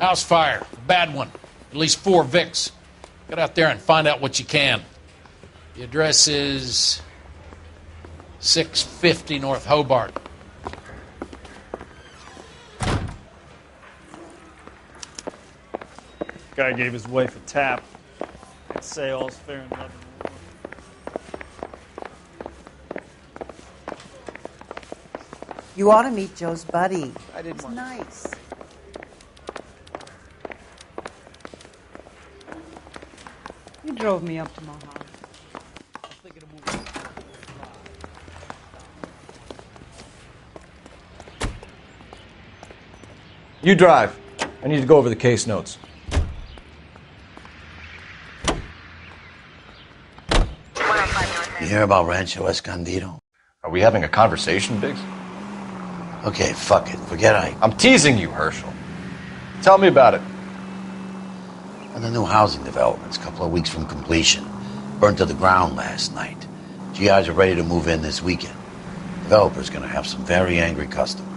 House fire. Bad one. At least 4 Vicks. Get out there and find out what you can. The address is 650 North Hobart. Guy gave his wife a tap. I'd say all's fair in love and war. You ought to meet Joe's buddy. I didn't He's want nice. You drove me up to Mojave. You drive. I need to go over the case notes. You hear about Rancho Escondido? Are we having a conversation, Biggs? Okay, fuck it. Forget I... I'm teasing you, Herschel. Tell me about it. On the new housing developments, a couple of weeks from completion. Burned to the ground last night. GIs are ready to move in this weekend. Developer's gonna have some very angry customers.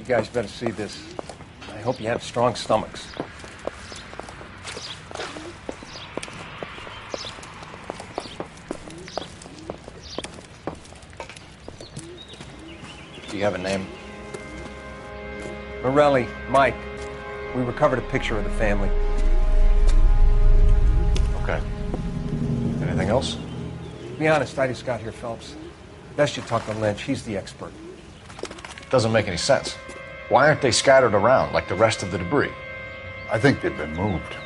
You guys better see this. I hope you have strong stomachs. Do you have a name? Morelli, Mike. We recovered a picture of the family. Okay. Anything else? To be honest, I just got here, Phelps. Best you talk to Lynch. He's the expert. Doesn't make any sense. Why aren't they scattered around like the rest of the debris? I think they've been moved.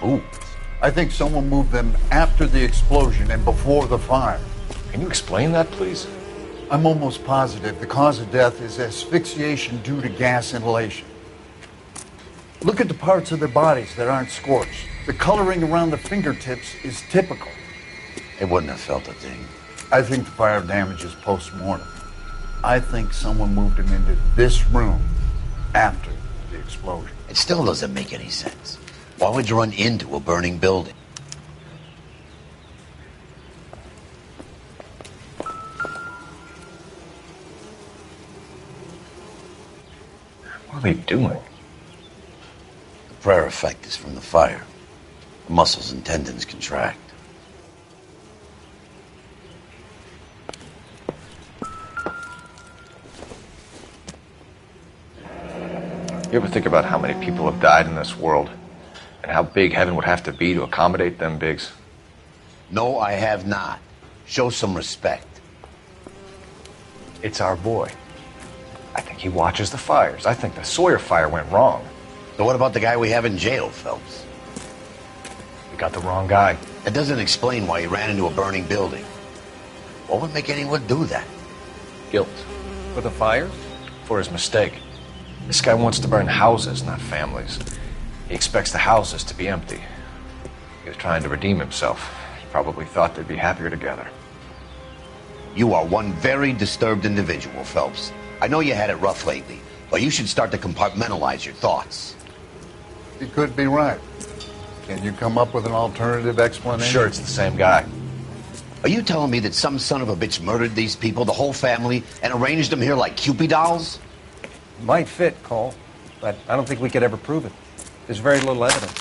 Ooh. I think someone moved them after the explosion and before the fire. Can you explain that, please? I'm almost positive the cause of death is asphyxiation due to gas inhalation. Look at the parts of their bodies that aren't scorched. The coloring around the fingertips is typical. They wouldn't have felt a thing. I think the fire damage is post-mortem. I think someone moved him into this room after the explosion. It still doesn't make any sense. Why would you run into a burning building? What are they doing? The prayer effect is from the fire. The muscles and tendons contract. You ever think about how many people have died in this world? And how big heaven would have to be to accommodate them, Biggs? No, I have not. Show some respect. It's our boy. I think he watches the fires. I think the Sawyer fire went wrong. So what about the guy we have in jail, Phelps? We got the wrong guy. That doesn't explain why he ran into a burning building. What would make anyone do that? Guilt. For the fires? For his mistake. This guy wants to burn houses, not families. He expects the houses to be empty. He was trying to redeem himself. He probably thought they'd be happier together. You are one very disturbed individual, Phelps. I know you had it rough lately, but you should start to compartmentalize your thoughts. He could be right. Can you come up with an alternative explanation? I'm sure it's the same guy. Are you telling me that some son of a bitch murdered these people, the whole family, and arranged them here like Cupid dolls? Might fit, Cole, but I don't think we could ever prove it. There's very little evidence.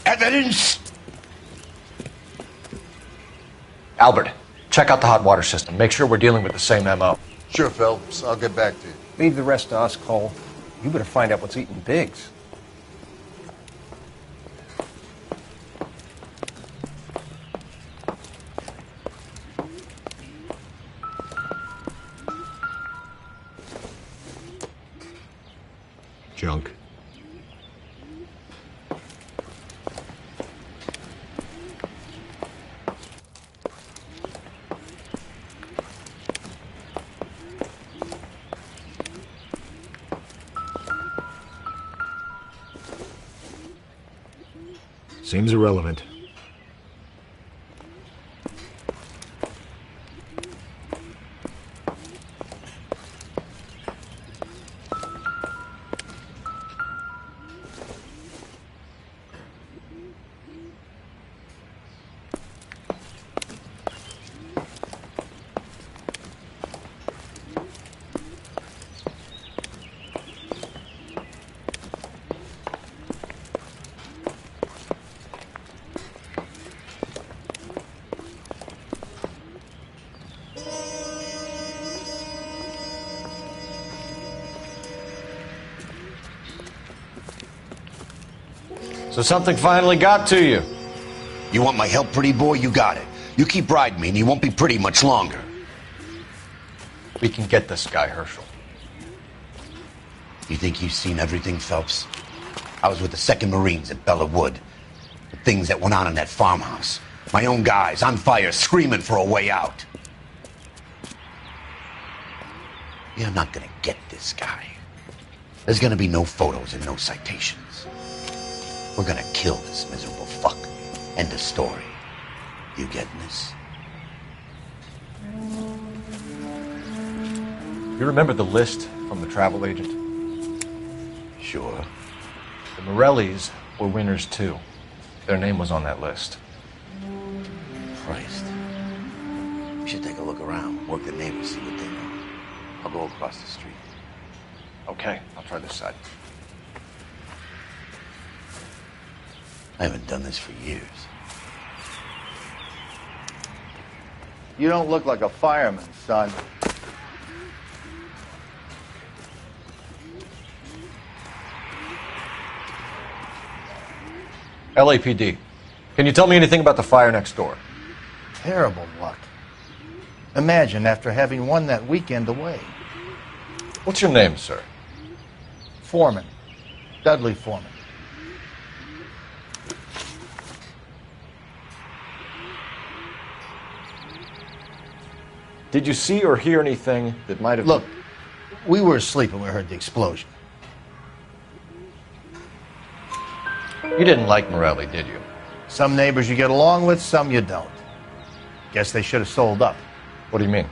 Evidence? Albert, check out the hot water system. Make sure we're dealing with the same MO. Sure, Phelps. I'll get back to you. Leave the rest to us, Cole. You better find out what's eating Biggs. Junk. Seems irrelevant. So something finally got to you. You want my help, pretty boy? You got it. You keep riding me and you won't be pretty much longer. We can get this guy, Herschel. You think you've seen everything, Phelps? I was with the 2nd Marines at Bella Wood. The things that went on in that farmhouse. My own guys on fire, screaming for a way out. You're not gonna get this guy. There's gonna be no photos and no citations. We're gonna kill this miserable fuck. End of story. You getting this? You remember the list from the travel agent? Sure. The Morellis were winners too. Their name was on that list. Christ. We should take a look around, work the neighbors, see what they know. I'll go across the street. Okay, I'll try this side. I haven't done this for years. You don't look like a fireman, son. LAPD. Can you tell me anything about the fire next door? Terrible luck. Imagine after having won that weekend away. What's your name, sir? Foreman. Dudley Foreman. Did you see or hear anything that might have... Look, we were asleep when we heard the explosion. You didn't like Morelli, did you? Some neighbors you get along with, some you don't. Guess they should have sold up. What do you mean?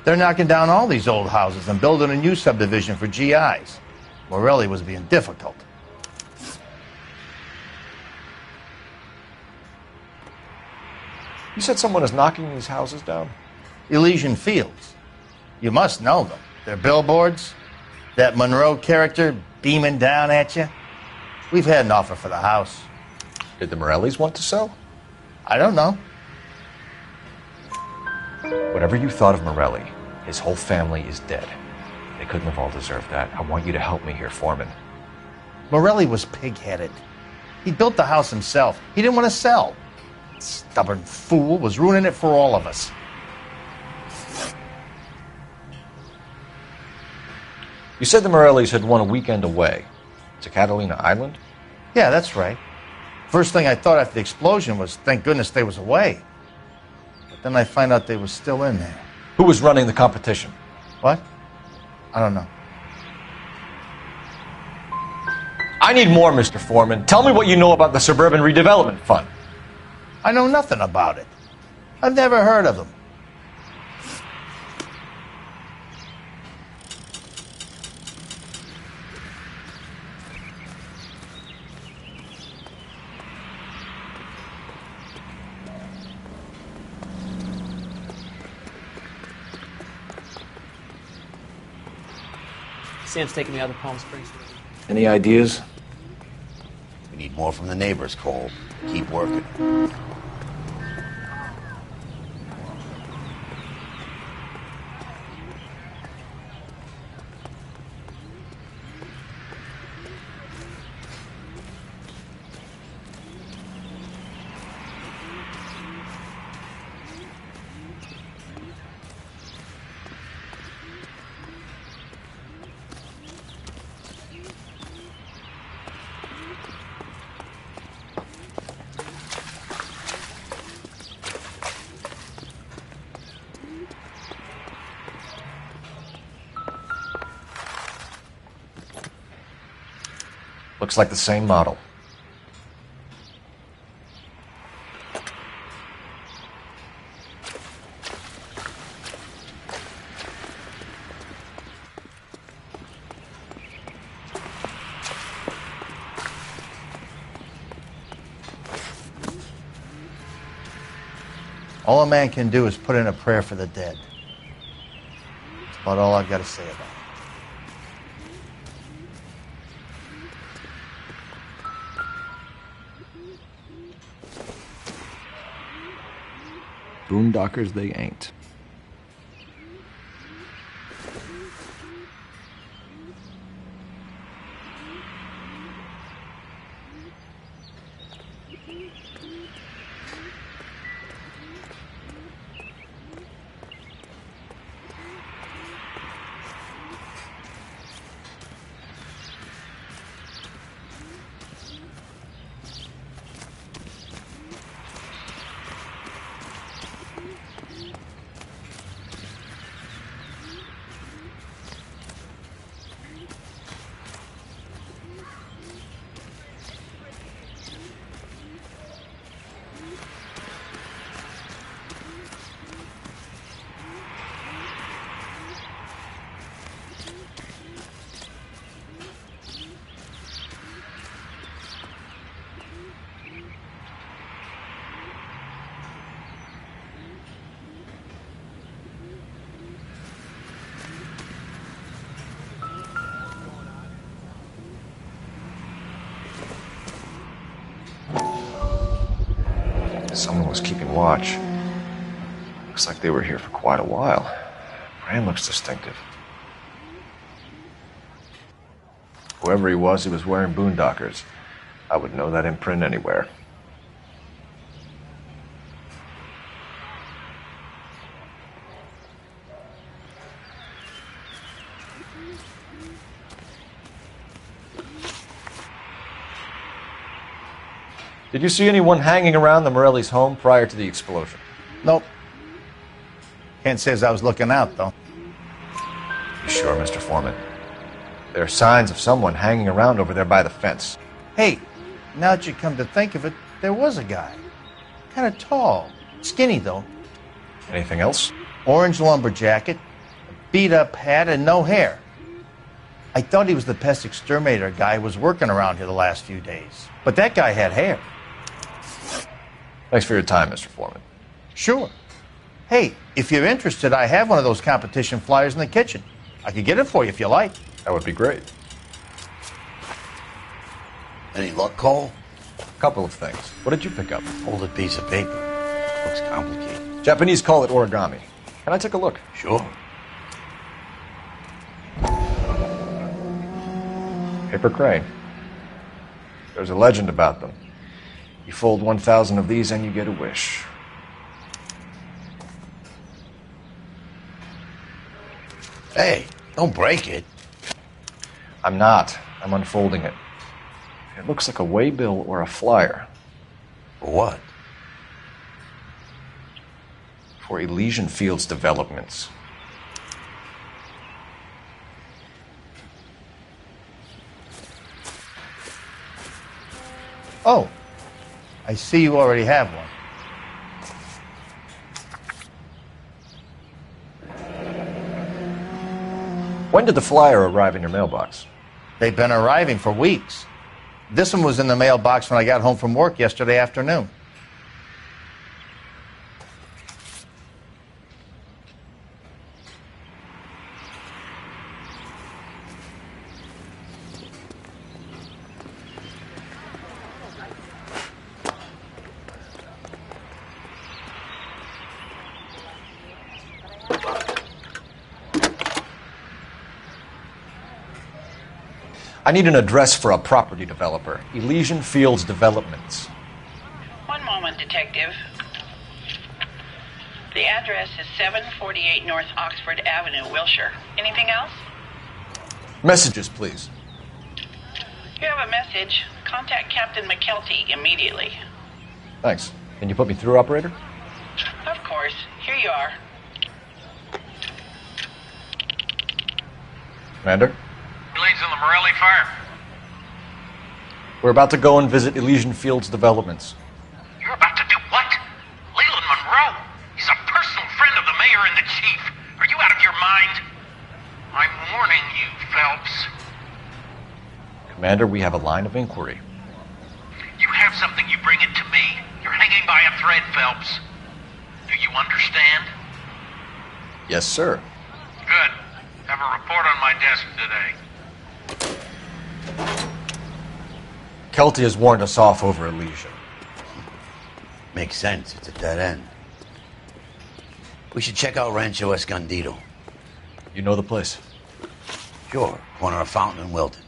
They're knocking down all these old houses and building a new subdivision for GIs. Morelli was being difficult. You said someone is knocking these houses down? Elysian Fields. You must know them. They're billboards. That Monroe character beaming down at you. We've had an offer for the house. Did the Morellis want to sell? I don't know. Whatever you thought of Morelli, his whole family is dead. They couldn't have all deserved that. I want you to help me here, Foreman. Morelli was pig-headed. He built the house himself. He didn't want to sell. Stubborn fool was ruining it for all of us. You said the Morellis had won a weekend away to Catalina Island? Yeah, that's right. First thing I thought after the explosion was, thank goodness they was away. But then I find out they was still in there. Who was running the competition? What? I don't know. I need more, Mr. Foreman. Tell me what you know about the Suburban Redevelopment Fund. I know nothing about it. I've never heard of them. Sam's taking me out of Palm Springs. Any ideas? We need more from the neighbors, Cole. Keep working. Looks like the same model. All a man can do is put in a prayer for the dead. That's about all I've got to say about it. Boondockers they ain't. Someone was keeping watch. Looks like they were here for quite a while. Brand looks distinctive. Whoever he was wearing boondockers. I would know that imprint anywhere. Did you see anyone hanging around the Morelli's home prior to the explosion? Nope. Can't say as I was looking out, though. You sure, Mr. Foreman? There are signs of someone hanging around over there by the fence. Hey, now that you come to think of it, there was a guy. Kind of tall. Skinny, though. Anything else? Orange lumber jacket, a beat-up hat, and no hair. I thought he was the pest exterminator guy who was working around here the last few days. But that guy had hair. Thanks for your time, Mr. Foreman. Sure. Hey, if you're interested, I have one of those competition flyers in the kitchen. I could get it for you if you like. That would be great. Any luck, Cole? A couple of things. What did you pick up? Folded piece of paper. Looks complicated. Japanese call it origami. Can I take a look? Sure. Paper crane. There's a legend about them. You fold 1,000 of these and you get a wish. Hey, don't break it. I'm not. I'm unfolding it. It looks like a waybill or a flyer. For what? For Elysian Fields developments. Oh, I see you already have one. When did the flyer arrive in your mailbox? They've been arriving for weeks. This one was in the mailbox when I got home from work yesterday afternoon. I need an address for a property developer. Elysian Fields Developments. One moment, Detective. The address is 748 North Oxford Avenue, Wilshire. Anything else? Messages, please. You have a message. Contact Captain McKelty immediately. Thanks. Can you put me through, operator? Of course. Here you are. Commander? Leads in the Morelli fire. We're about to go and visit Elysian Fields Developments. You're about to do what? Leland Monroe. He's a personal friend of the mayor and the chief. Are you out of your mind? I'm warning you, Phelps. Commander, we have a line of inquiry. You have something, you bring it to me. You're hanging by a thread, Phelps. Do you You understand? Yes, sir. Good. Have a report on my desk today. Kelty has warned us off over Elysian. Makes sense. It's a dead end. We should check out Rancho Escondido. You know the place? Sure. Corner of Fountain and Wilton.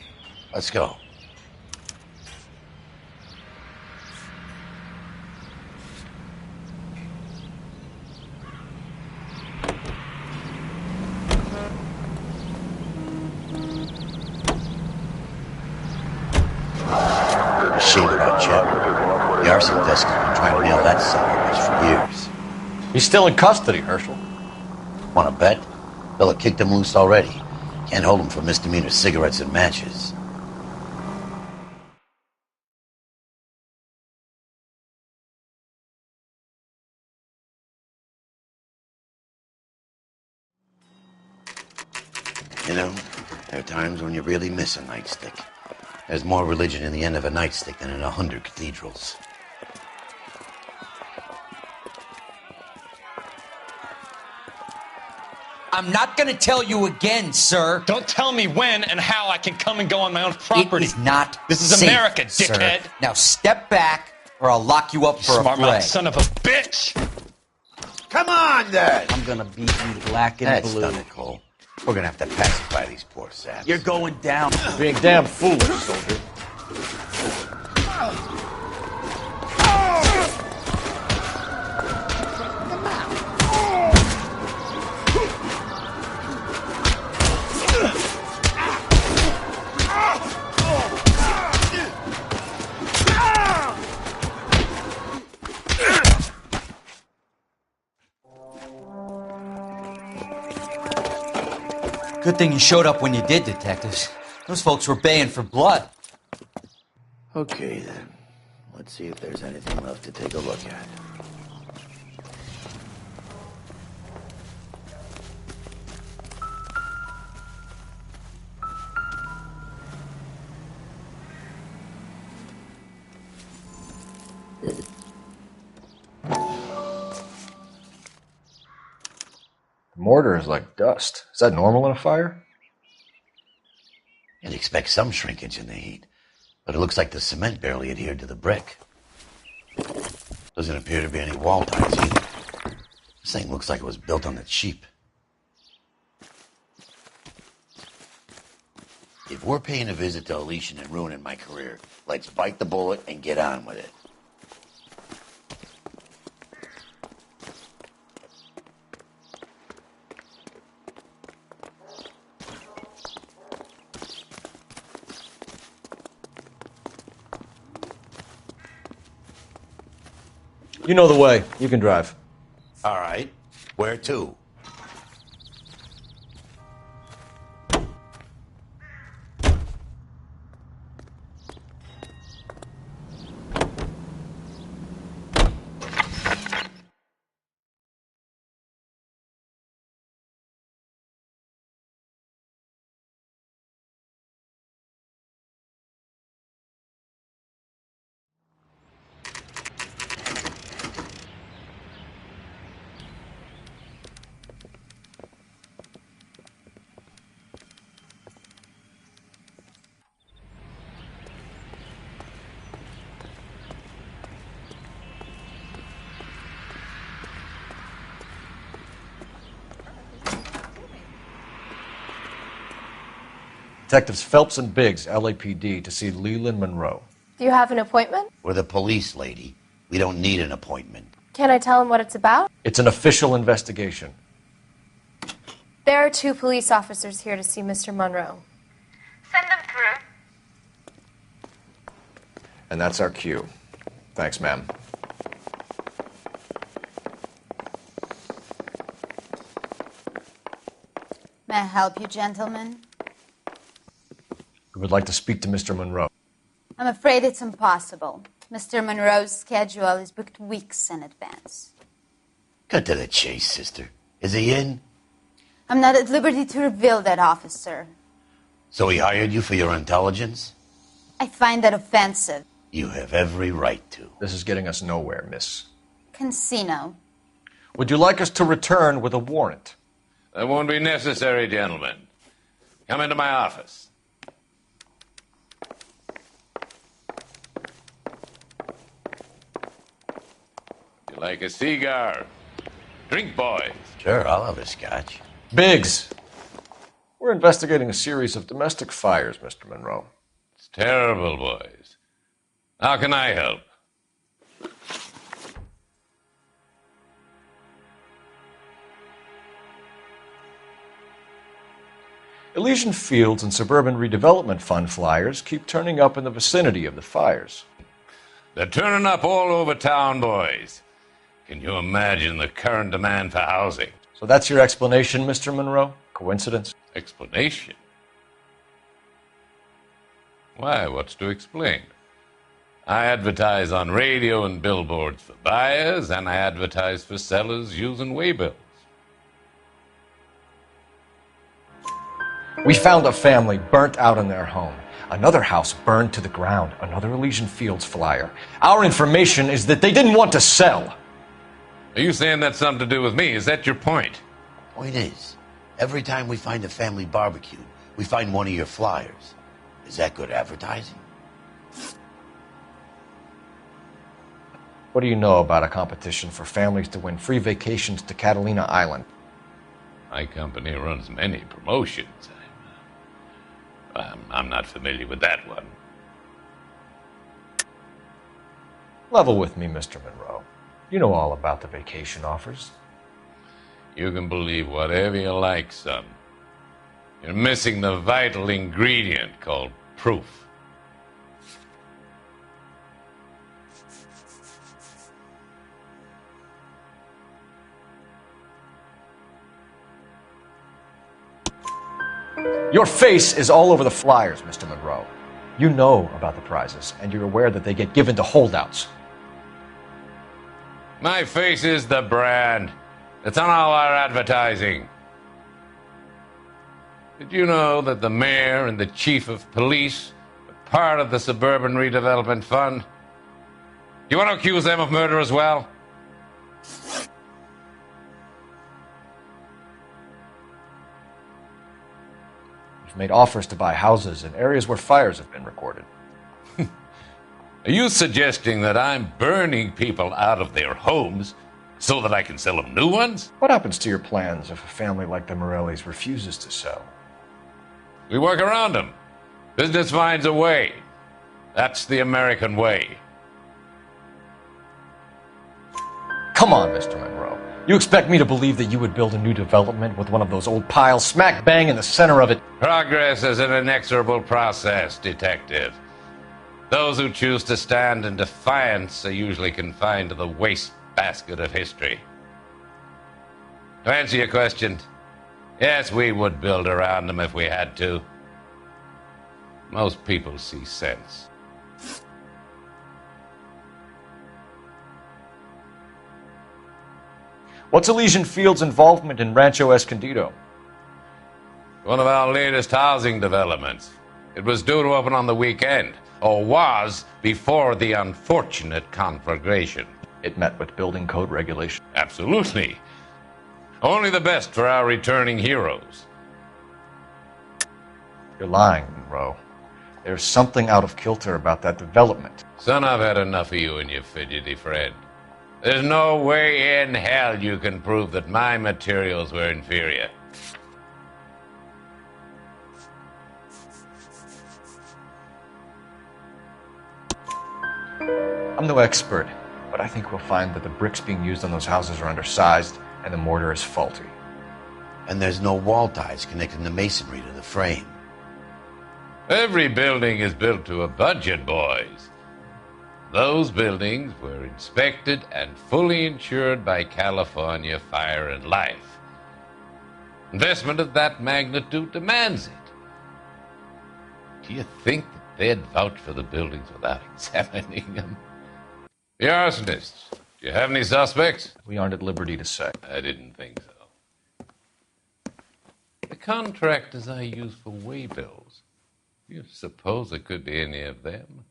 Let's go. Shame about Chet. The arson desk has been trying to nail that son of a bitch for years. He's still in custody, Herschel. Want to bet? Fella kicked him loose already. Can't hold him for misdemeanor cigarettes and matches. You know, there are times when you really miss a nightstick. There's more religion in the end of a nightstick than in 100 cathedrals. I'm not going to tell you again, sir. Don't tell me when and how I can come and go on my own property. It is not This is safe, America, dickhead. Sir. Now step back, or I'll lock you up for a Smart fray. mouth son of a bitch. Come on, then! I'm going to beat you black and That's blue. done it, Cole. We're gonna have to pacify these poor saps. You're going down. Being damn foolish, soldier. Good thing you showed up when you did, detectives. Those folks were baying for blood. Okay, then. Let's see if there's anything left to take a look at. The mortar is like dust. Is that normal in a fire? You'd expect some shrinkage in the heat, but it looks like the cement barely adhered to the brick. Doesn't appear to be any wall ties either. This thing looks like it was built on the cheap. If we're paying a visit to Elysian and ruining my career, let's bite the bullet and get on with it. You know the way. You can drive. All right. Where to? Detectives Phelps and Biggs, LAPD, to see Leland Monroe. Do you have an appointment? We're the police, lady. We don't need an appointment. Can I tell him what it's about? It's an official investigation. There are 2 police officers here to see Mr. Monroe. Send them through. And that's our cue. Thanks, ma'am. May I help you, gentlemen? We would like to speak to Mr. Monroe. I'm afraid it's impossible. Mr. Monroe's schedule is booked weeks in advance. Cut to the chase, sister. Is he in? I'm not at liberty to reveal that, officer. So he hired you for your intelligence? I find that offensive. You have every right to. This is getting us nowhere, miss. Casino. Would you like us to return with a warrant? That won't be necessary, gentlemen. Come into my office. You like a cigar? Drink, boys. Sure, I'll have a scotch. Biggs, we're investigating a series of domestic fires, Mr. Monroe. It's terrible, boys. How can I help? Elysian Fields and Suburban Redevelopment Fund flyers keep turning up in the vicinity of the fires. They're turning up all over town, boys. Can you imagine the current demand for housing? So that's your explanation, Mr. Monroe? Coincidence? Explanation? Why, what's to explain? I advertise on radio and billboards for buyers, and I advertise for sellers using waybills. We found a family burnt out in their home. Another house burned to the ground. Another Elysian Fields flyer. Our information is that they didn't want to sell. Are you saying that's something to do with me? Is that your point? Point is, every time we find a family barbecue, we find one of your flyers. Is that good advertising? What do you know about a competition for families to win free vacations to Catalina Island? My company runs many promotions. I'm not familiar with that one. Level with me, Mr. Monroe. You know all about the vacation offers. You can believe whatever you like, son. You're missing the vital ingredient called proof. Your face is all over the flyers, Mr. Monroe. You know about the prizes, and you're aware that they get given to holdouts. My face is the brand. It's on all our advertising. Did you know that the mayor and the chief of police are part of the Suburban Redevelopment Fund? You want to accuse them of murder as well? You've made offers to buy houses in areas where fires have been recorded. Are you suggesting that I'm burning people out of their homes so that I can sell them new ones? What happens to your plans if a family like the Morellis refuses to sell? We work around them. Business finds a way. That's the American way. Come on, Mr. Monroe. You expect me to believe that you would build a new development with one of those old piles smack bang in the center of it? Progress is an inexorable process, detective. Those who choose to stand in defiance are usually confined to the wastebasket of history. To answer your question, yes, we would build around them if we had to. Most people see sense. What's Elysian Fields' involvement in Rancho Escondido? One of our latest housing developments. It was due to open on the weekend, or was before the unfortunate conflagration. It met with building code regulation. Absolutely. Only the best for our returning heroes. You're lying, Monroe. There's something out of kilter about that development. Son, I've had enough of you and your fidgety friend. There's no way in hell you can prove that my materials were inferior. I'm no expert, but I think we'll find that the bricks being used on those houses are undersized and the mortar is faulty. And there's no wall ties connecting the masonry to the frame. Every building is built to a budget, boys. Those buildings were inspected and fully insured by California Fire and Life. Investment of that magnitude demands it. Do you think that they'd vouch for the buildings without examining them? The arsonists. Do you have any suspects? We aren't at liberty to say. I didn't think so. The contractors I use for waybills. Do you suppose it could be any of them?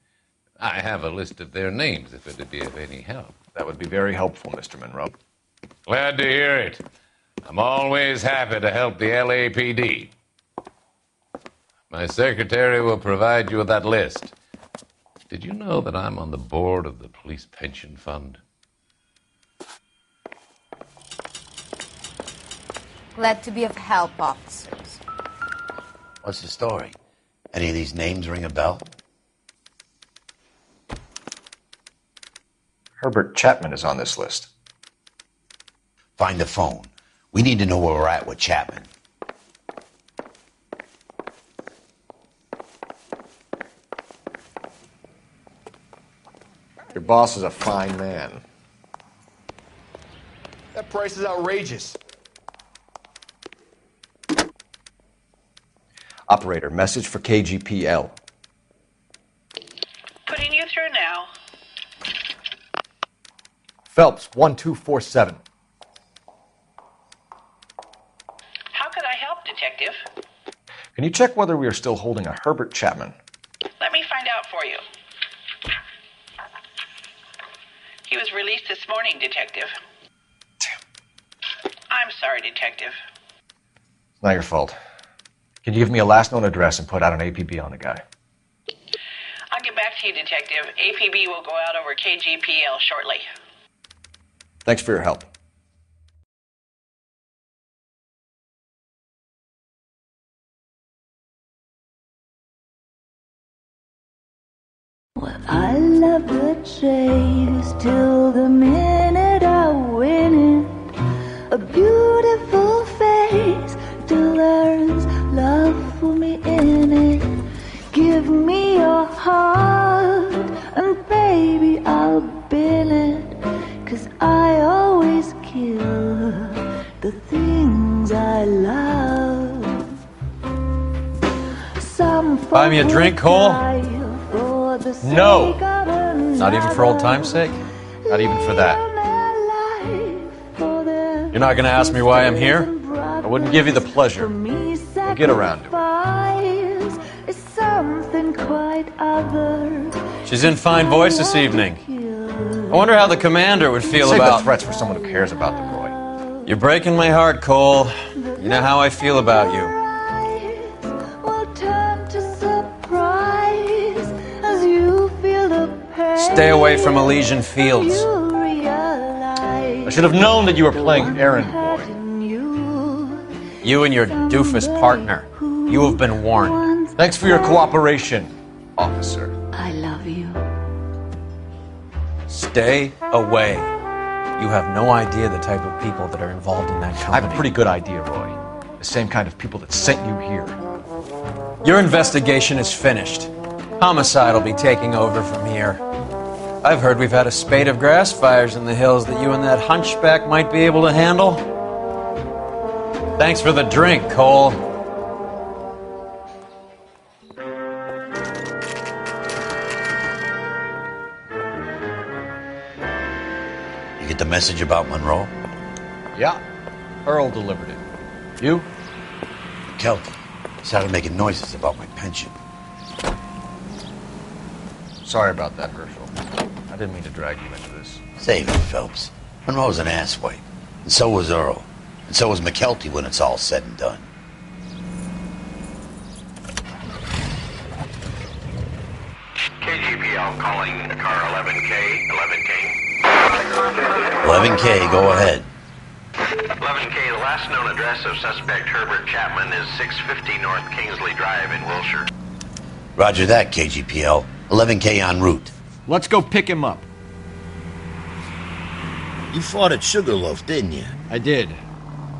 I have a list of their names if it'd be of any help. That would be very helpful, Mr. Monroe. Glad to hear it. I'm always happy to help the LAPD. My secretary will provide you with that list. Did you know that I'm on the board of the police pension fund? Glad to be of help, officers. What's the story? Any of these names ring a bell? Herbert Chapman is on this list. Find the phone. We need to know where we're at with Chapman. Your boss is a fine man. That price is outrageous. Operator, message for KGPL. Putting you through now. Phelps, 1247. How could I help, Detective? Can you check whether we are still holding a Herbert Chapman? Let me find out for you. He was released this morning, Detective. Damn. I'm sorry, Detective. It's not your fault. Can you give me a last known address and put out an APB on the guy? I'll get back to you, Detective. APB will go out over KGPL shortly. Thanks for your help. Well, I love the chase till the minute I win it. A beautiful face till there's love for me in it. Give me your heart and baby I'll bill it. 'Cause I always kill the things I love. Some Buy me a drink, Cole? No! Not even for old time's sake? Not even for that. You're not going to ask me why I'm here? I wouldn't give you the pleasure. We'll get around to it. Something quite other. She's in fine voice this evening. I wonder how the commander would feel Save about... the threats for someone who cares about them, Roy. You're breaking my heart, Cole. You know how I feel about you. Stay away from Elysian Fields. I should have known that you were playing errand boy. You and your doofus partner. You have been warned. Thanks for your cooperation, officer. I love you. Stay away. You have no idea the type of people that are involved in that company. I have a pretty good idea, Roy. The same kind of people that sent you here. Your investigation is finished. Homicide will be taking over from here. I've heard we've had a spate of grass fires in the hills that you and that hunchback might be able to handle. Thanks for the drink, Cole. You get the message about Monroe? Yeah. Earl delivered it. You? Kelty. He started making noises about my pension. Sorry about that, Herschel. I didn't mean to drag you into this. Save it, Phelps. Monroe's an asswipe. And so was Earl. And so was McKelty when it's all said and done. KGPL calling car 11K. 11K, go ahead. 11K, the last known address of suspect Herbert Chapman is 650 North Kingsley Drive in Wilshire. Roger that, KGPL. 11K en route. Let's go pick him up. You fought at Sugarloaf, didn't you? I did,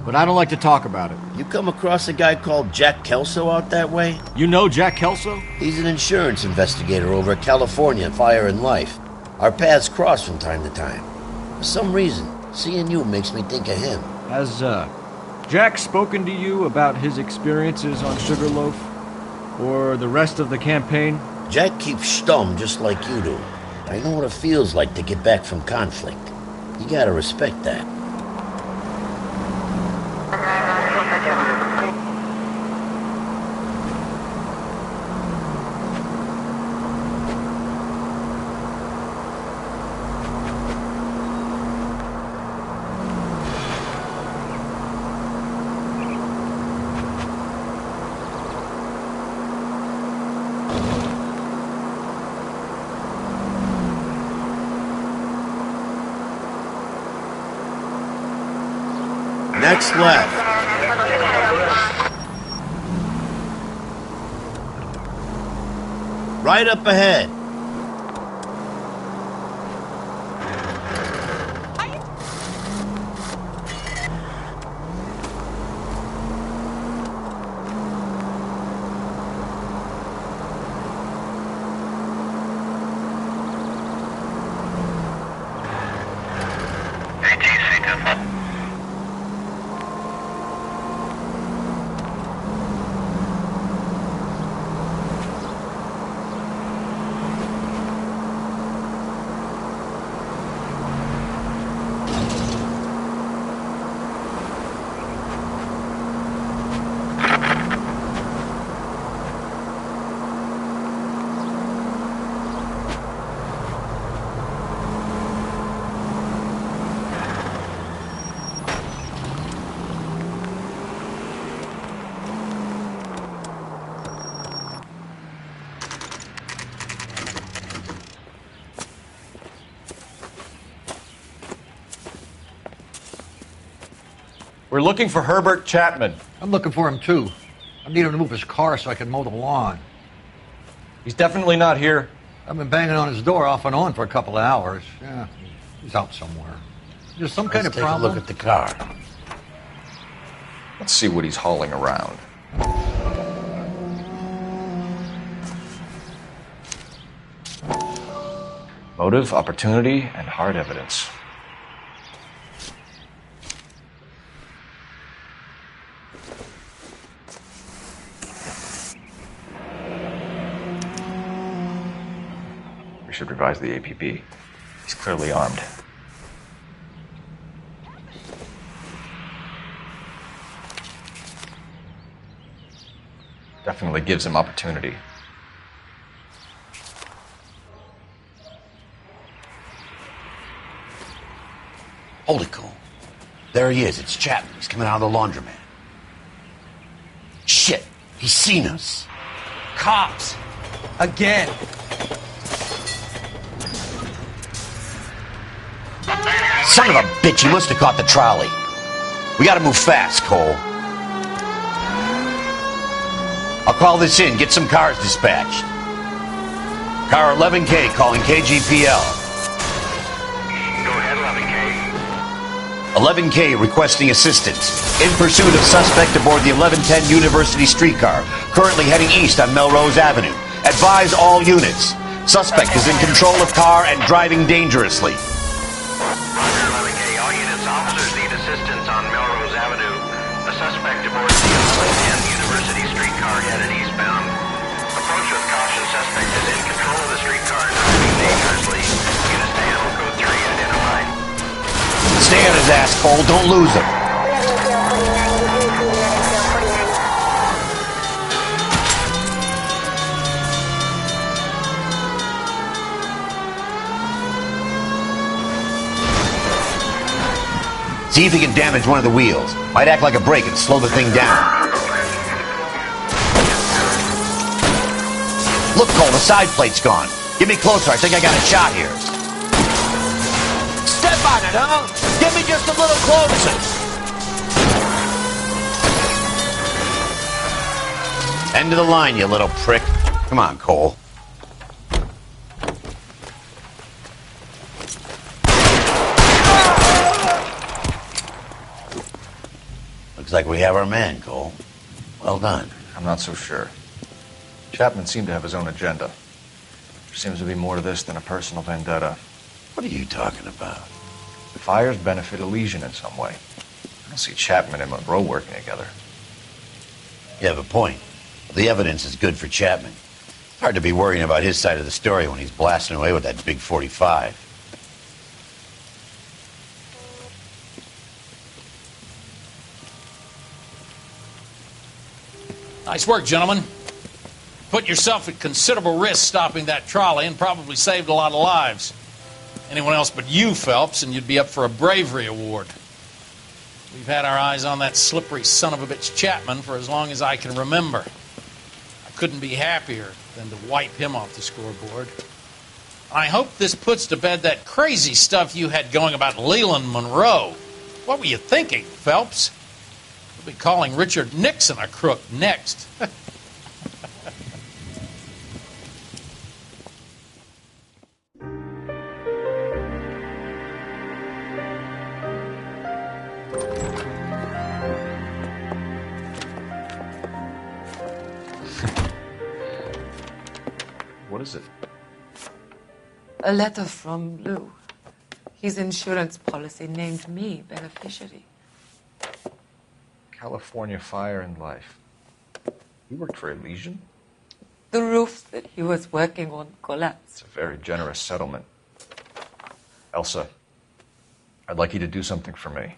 but I don't like to talk about it. You come across a guy called Jack Kelso out that way? You know Jack Kelso? He's an insurance investigator over at California Fire and Life. Our paths cross from time to time. For some reason, seeing you makes me think of him. Has, Jack spoken to you about his experiences on Sugarloaf? Or the rest of the campaign? Jack keeps stum just like you do. I know what it feels like to get back from conflict. You gotta respect that. Next left. Right up ahead. We're looking for Herbert Chapman. I'm looking for him, too. I need him to move his car so I can mow the lawn. He's definitely not here. I've been banging on his door off and on for a couple of hours. Yeah, he's out somewhere. There's some kind of problem. Let's take a look at the car. Let's see what he's hauling around. Motive, opportunity, and hard evidence. We should revise the APB. He's clearly armed. Definitely gives him opportunity. Hold it, Cole. There he is. It's Chapman. He's coming out of the laundromat. Shit. He's seen us. Cops. Again. Son of a bitch. He must have caught the trolley. We gotta move fast, Cole. I'll call this in. Get some cars dispatched. Car 11K calling KGPL. 11K requesting assistance. In pursuit of suspect aboard the 1110 University streetcar, currently heading east on Melrose Avenue. Advise all units. Suspect is in control of car and driving dangerously. Roger, 11K. All units, officers need assistance on Melrose Avenue. A suspect aboard the 1110 University streetcar headed eastbound. Approach with caution. Suspect is in control of the streetcar and driving dangerously. Units to handle code 3 identified. Stay on his ass, Cole. Don't lose him. See if he can damage one of the wheels. Might act like a brake and slow the thing down. Look, Cole, the side plate's gone. Get me closer. I think I got a shot here. Step on it, huh? Get me just a little closer. End of the line, you little prick. Come on, Cole. Looks like we have our man, Cole. Well done. I'm not so sure. Chapman seemed to have his own agenda. There seems to be more to this than a personal vendetta. What are you talking about? The fires benefit Elysian in some way. I don't see Chapman and Monroe working together. You have a point. The evidence is good for Chapman. It's hard to be worrying about his side of the story when he's blasting away with that big 45. Nice work, gentlemen. Put yourself at considerable risk stopping that trolley and probably saved a lot of lives. Anyone else but you, Phelps, and you'd be up for a bravery award. We've had our eyes on that slippery son of a bitch Chapman for as long as I can remember. I couldn't be happier than to wipe him off the scoreboard. I hope this puts to bed that crazy stuff you had going about Leland Monroe. What were you thinking, Phelps? We'll be calling Richard Nixon a crook next. What is it? A letter from Lou. His insurance policy named me beneficiary. California Fire and Life. He worked for Elysian? The roofs that he was working on collapsed. It's a very generous settlement. Elsa, I'd like you to do something for me.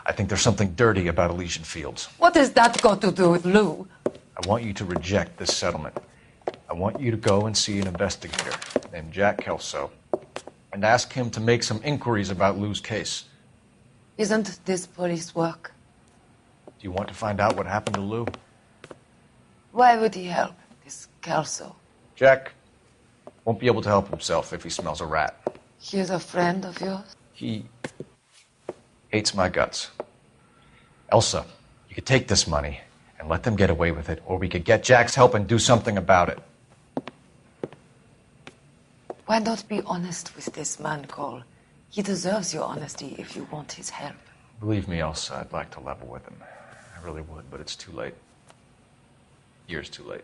I think there's something dirty about Elysian Fields. What has that got to do with Lou? I want you to reject this settlement. I want you to go and see an investigator named Jack Kelso and ask him to make some inquiries about Lou's case. Isn't this police work? Do you want to find out what happened to Lou? Why would he help, this Kelso? Jack won't be able to help himself if he smells a rat. He's a friend of yours? He hates my guts. Elsa, you could take this money and let them get away with it, or we could get Jack's help and do something about it. Why not be honest with this man, Cole? He deserves your honesty if you want his help. Believe me, Elsa, I'd like to level with him. I really would, but it's too late. Years too late.